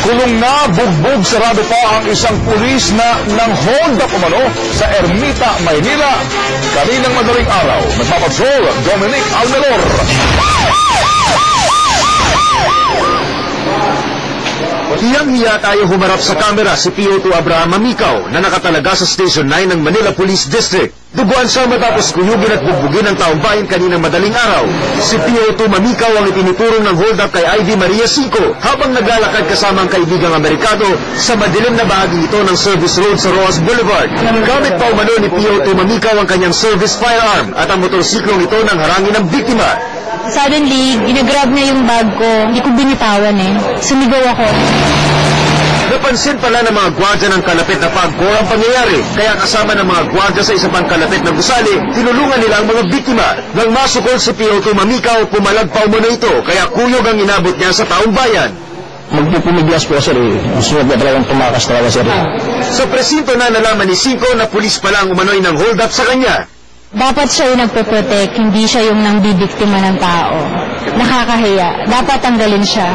Kulong na, bugbog, sarado pa ang isang pulis na nang hold up umano sa Ermita, Maynila. Kaninang madaling araw, nagpapatrol Dominic Almelor. Hiyang-hiya tayo humarap sa kamera si PO2 Abraham Mamikaw na nakatalaga sa Station 9 ng Manila Police District. Duguan siya matapos kuyugin at bugbugin ng taong bayan kaninang madaling araw. Si PO2 Mamikaw ang ipiniturong ng hold-up kay Ivy Maria Cinco habang naglalakad kasama ang kaibigang Amerikano sa madilim na bahagi ito ng Service Road sa Roas Boulevard. Gamit pa umano ni PO2 Mamikaw ang kanyang service firearm at ang motorsiklong ito nang harangin ng biktima. Suddenly, ginagrab niya yung bag ko. Hindi ko binitawan eh. Sumigaw ako. Napansin pala ng mga gwardiya ng kalapit na pagkor ang pangyayari. Kaya kasama ng mga gwardiya sa isa pang kalapit na gusali, tinulungan nila ang mga biktima. Nang masukol si PO2 Mamikaw, pumalag pa umano ito. Kaya kuyog ang inabot niya sa taong bayan. Magpupumiglas po sir eh. Gusto niya talagang tumakas talaga sir. Sa presinto na nalaman ni Cinco na pulis pala ang umano'y ng hold up sa kanya. Dapat siya yung nagpo-protect, hindi siya yung nang-bibiktima ng tao. Nakakahiya. Dapat tanggalin siya.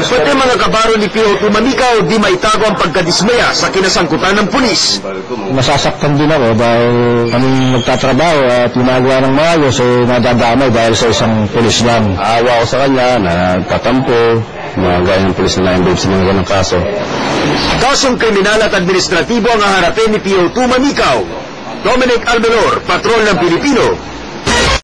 Pati mga kabaro ni PO2 Mamikaw di maitago ang pagkadismaya sa kinasangkutan ng pulis. Masasaktan din ako dahil kami nagtatrabaho at ginagawa ng maayos eh nadadamay dahil sa isang pulis lang. Awa ko sa kanya na nagtatampo, mga gaya ng pulis na na-involve sa mga ganang kaso. Kasong kriminal at administratibo ang haharapin ni PO2 Mamikaw. Dominic Almelor, Patrol ng Pilipino,